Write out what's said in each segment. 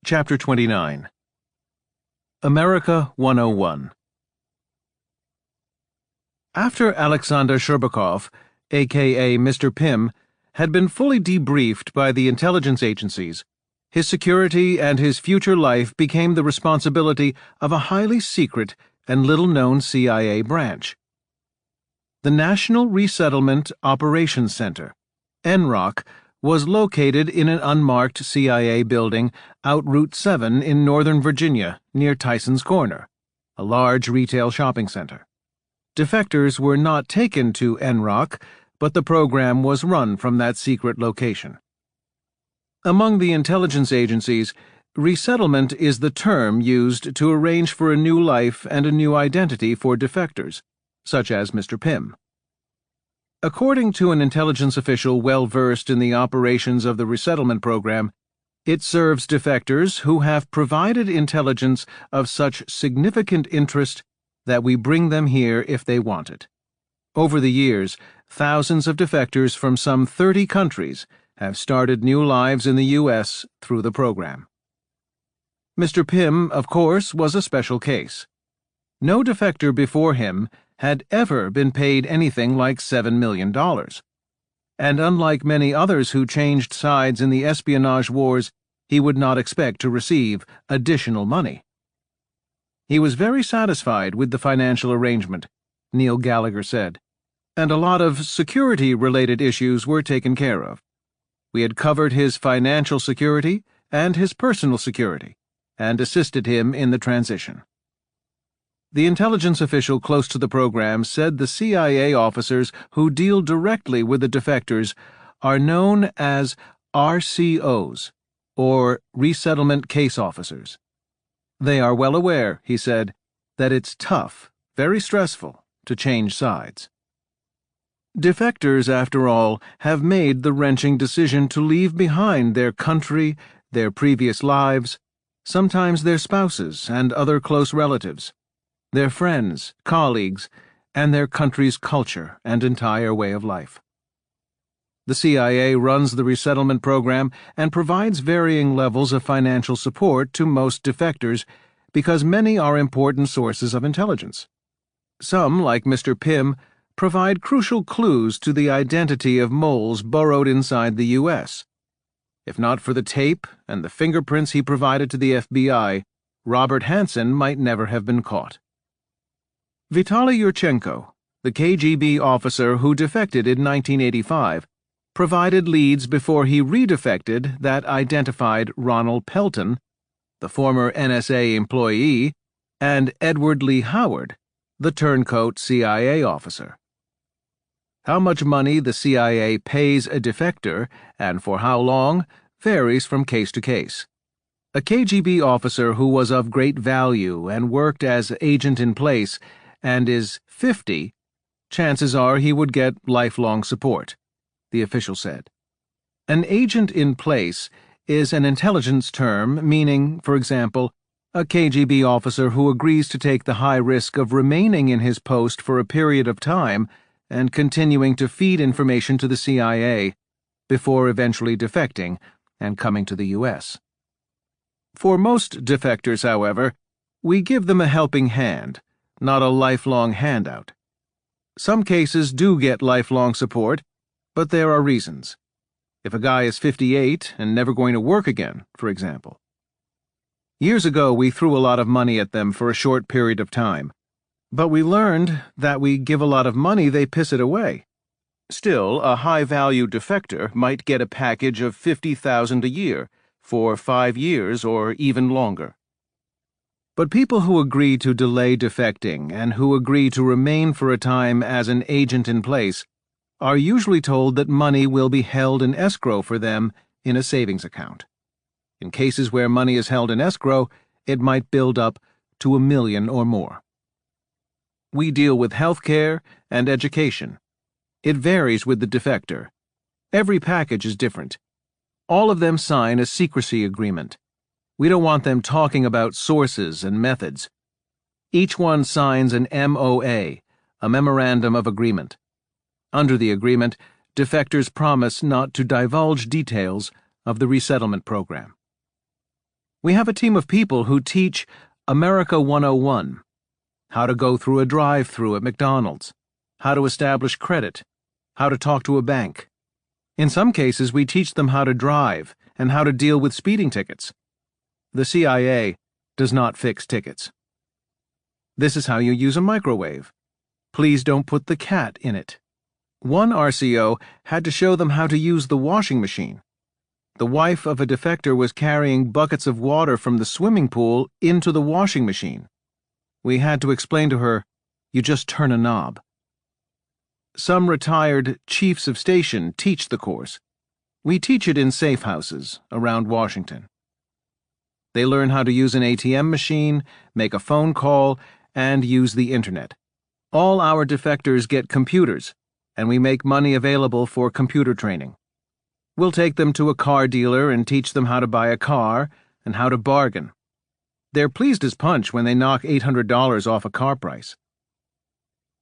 Chapter 29 America 101 After Alexander Sherbakov, a.k.a. Mr. Pym, had been fully debriefed by the intelligence agencies, his security and his future life became the responsibility of a highly secret and little-known CIA branch. The National Resettlement Operations Center, NROC, was located in an unmarked CIA building out Route 7 in Northern Virginia near Tyson's Corner, a large retail shopping center. Defectors were not taken to NROC, but the program was run from that secret location. Among the intelligence agencies, resettlement is the term used to arrange for a new life and a new identity for defectors, such as Mr. Pym. According to an intelligence official well-versed in the operations of the resettlement program, it serves defectors who have provided intelligence of such significant interest that we bring them here if they want it. Over the years, thousands of defectors from some 30 countries have started new lives in the U.S. through the program. Mr. Pym, of course, was a special case. No defector before him had ever been paid anything like $7 million. And unlike many others who changed sides in the espionage wars, he would not expect to receive additional money. He was very satisfied with the financial arrangement, Neil Gallagher said, and a lot of security-related issues were taken care of. We had covered his financial security and his personal security, and assisted him in the transition. The intelligence official close to the program said the CIA officers who deal directly with the defectors are known as RCOs, or Resettlement Case Officers. They are well aware, he said, that it's tough, very stressful, to change sides. Defectors, after all, have made the wrenching decision to leave behind their country, their previous lives, sometimes their spouses and other close relatives, their friends, colleagues, and their country's culture and entire way of life. The CIA runs the resettlement program and provides varying levels of financial support to most defectors because many are important sources of intelligence. Some, like Mr. Pym, provide crucial clues to the identity of moles burrowed inside the U.S. If not for the tape and the fingerprints he provided to the FBI, Robert Hanssen might never have been caught. Vitaly Yurchenko, the KGB officer who defected in 1985, provided leads before he redefected that identified Ronald Pelton, the former NSA employee, and Edward Lee Howard, the turncoat CIA officer. How much money the CIA pays a defector, and for how long, varies from case to case. A KGB officer who was of great value and worked as agent in place and is 50, chances are he would get lifelong support, the official said. An agent in place is an intelligence term meaning, for example, a KGB officer who agrees to take the high risk of remaining in his post for a period of time and continuing to feed information to the CIA before eventually defecting and coming to the U.S. For most defectors, however, we give them a helping hand, not a lifelong handout. Some cases do get lifelong support, but there are reasons. If a guy is 58 and never going to work again, for example. Years ago, we threw a lot of money at them for a short period of time, but we learned that we give a lot of money, they piss it away. Still, a high-value defector might get a package of $50,000 a year for 5 years or even longer. But people who agree to delay defecting and who agree to remain for a time as an agent in place are usually told that money will be held in escrow for them in a savings account. In cases where money is held in escrow, it might build up to $1 million or more. We deal with health care and education. It varies with the defector. Every package is different. All of them sign a secrecy agreement. We don't want them talking about sources and methods. Each one signs an MOA, a Memorandum of Agreement. Under the agreement, defectors promise not to divulge details of the resettlement program. We have a team of people who teach America 101, how to go through a drive-thru at McDonald's, how to establish credit, how to talk to a bank. In some cases, we teach them how to drive and how to deal with speeding tickets. The CIA does not fix tickets. This is how you use a microwave. Please don't put the cat in it. One RCO had to show them how to use the washing machine. The wife of a defector was carrying buckets of water from the swimming pool into the washing machine. We had to explain to her, you just turn a knob. Some retired chiefs of station teach the course. We teach it in safe houses around Washington. They learn how to use an ATM machine, make a phone call, and use the internet. All our defectors get computers, and we make money available for computer training. We'll take them to a car dealer and teach them how to buy a car and how to bargain. They're pleased as punch when they knock $800 off a car price.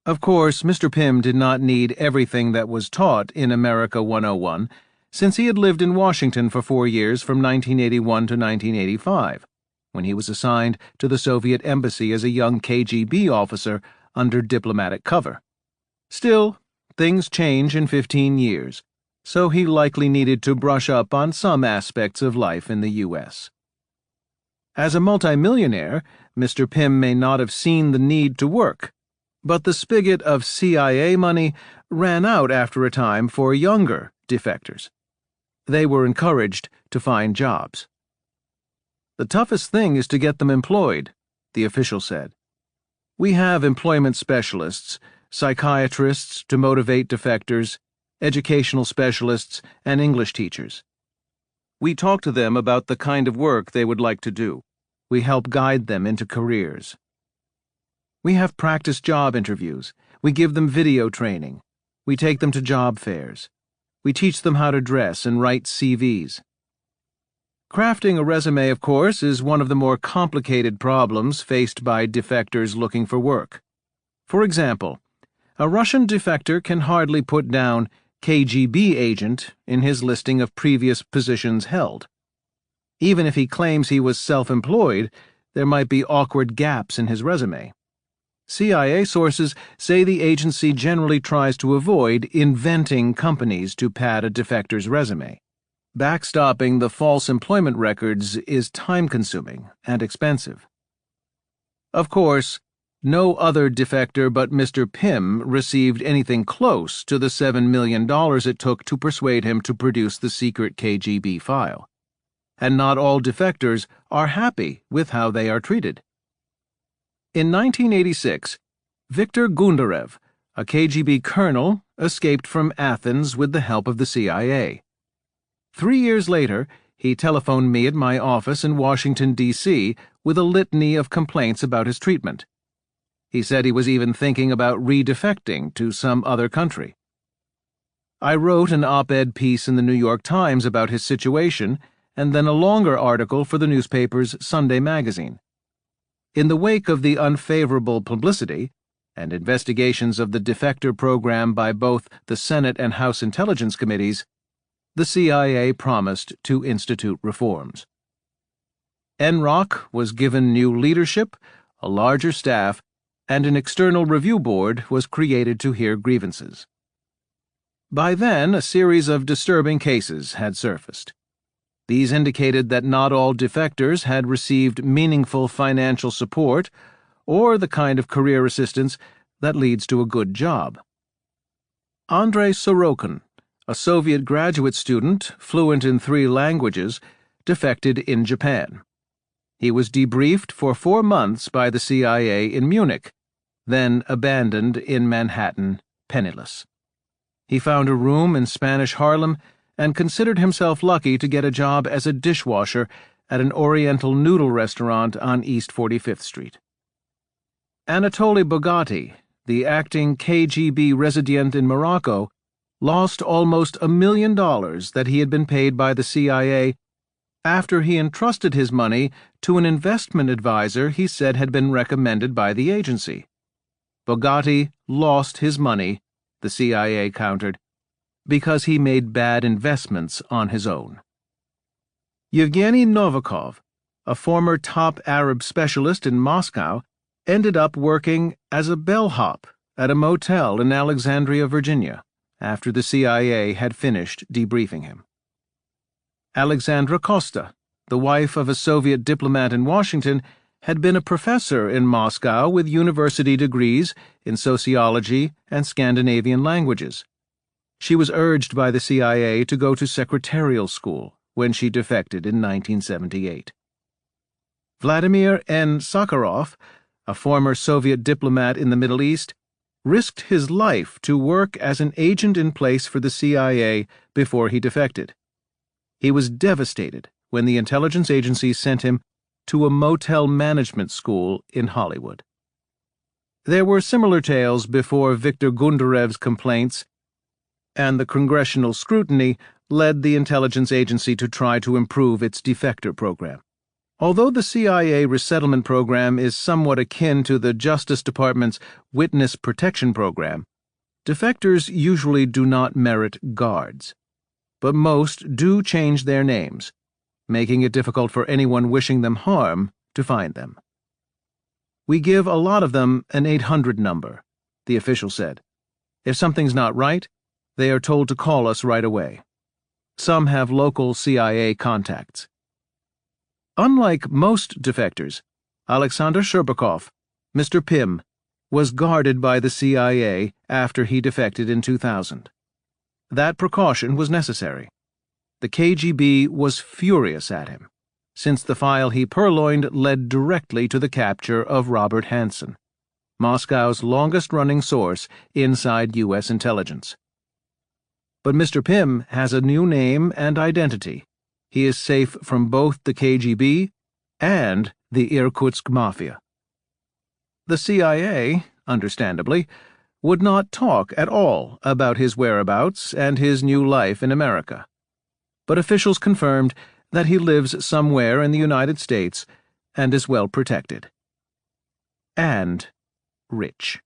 Of course, Mr. Pym did not need everything that was taught in America 101, since he had lived in Washington for 4 years from 1981 to 1985, when he was assigned to the Soviet embassy as a young KGB officer under diplomatic cover. Still, things change in 15 years, so he likely needed to brush up on some aspects of life in the U.S. As a multimillionaire, Mr. Pym may not have seen the need to work, but the spigot of CIA money ran out after a time for younger defectors. They were encouraged to find jobs. The toughest thing is to get them employed, the official said. We have employment specialists, psychiatrists to motivate defectors, educational specialists, and English teachers. We talk to them about the kind of work they would like to do. We help guide them into careers. We have practice job interviews. We give them video training. We take them to job fairs. We teach them how to dress and write CVs. Crafting a resume, of course, is one of the more complicated problems faced by defectors looking for work. For example, a Russian defector can hardly put down KGB agent in his listing of previous positions held. Even if he claims he was self-employed, there might be awkward gaps in his resume. CIA sources say the agency generally tries to avoid inventing companies to pad a defector's resume. Backstopping the false employment records is time-consuming and expensive. Of course, no other defector but Mr. Pym received anything close to the $7 million it took to persuade him to produce the secret KGB file. And not all defectors are happy with how they are treated. In 1986, Viktor Gundarev, a KGB colonel, escaped from Athens with the help of the CIA. 3 years later, he telephoned me at my office in Washington, D.C., with a litany of complaints about his treatment. He said he was even thinking about redefecting to some other country. I wrote an op-ed piece in the New York Times about his situation, and then a longer article for the newspaper's Sunday magazine. In the wake of the unfavorable publicity and investigations of the defector program by both the Senate and House Intelligence Committees, the CIA promised to institute reforms. NROC was given new leadership, a larger staff, and an external review board was created to hear grievances. By then, a series of disturbing cases had surfaced. These indicated that not all defectors had received meaningful financial support or the kind of career assistance that leads to a good job. Andrei Sorokin, a Soviet graduate student fluent in 3 languages, defected in Japan. He was debriefed for 4 months by the CIA in Munich, then abandoned in Manhattan, penniless. He found a room in Spanish Harlem and considered himself lucky to get a job as a dishwasher at an Oriental noodle restaurant on East 45th Street. Anatoly Bogatti, the acting KGB resident in Morocco, lost almost $1 million that he had been paid by the CIA after he entrusted his money to an investment advisor he said had been recommended by the agency. Bogatti lost his money, the CIA countered, because he made bad investments on his own. Yevgeny Novikov, a former top Arab specialist in Moscow, ended up working as a bellhop at a motel in Alexandria, Virginia, after the CIA had finished debriefing him. Alexandra Costa, the wife of a Soviet diplomat in Washington, had been a professor in Moscow with university degrees in sociology and Scandinavian languages. She was urged by the CIA to go to secretarial school when she defected in 1978. Vladimir N. Sakharov, a former Soviet diplomat in the Middle East, risked his life to work as an agent in place for the CIA before he defected. He was devastated when the intelligence agency sent him to a motel management school in Hollywood. There were similar tales before Viktor Gundarev's complaints, and the congressional scrutiny led the intelligence agency to try to improve its defector program. Although the CIA resettlement program is somewhat akin to the Justice Department's Witness Protection Program, defectors usually do not merit guards, but most do change their names, making it difficult for anyone wishing them harm to find them. "We give a lot of them an 800 number," the official said. "If something's not right, they are told to call us right away. Some have local CIA contacts." Unlike most defectors, Alexander Sherbakov, Mr. Pym, was guarded by the CIA after he defected in 2000. That precaution was necessary. The KGB was furious at him, since the file he purloined led directly to the capture of Robert Hanssen, Moscow's longest-running source inside U.S. intelligence. But Mr. Pym has a new name and identity. He is safe from both the KGB and the Irkutsk Mafia. The CIA, understandably, would not talk at all about his whereabouts and his new life in America, but officials confirmed that he lives somewhere in the United States and is well protected. And rich.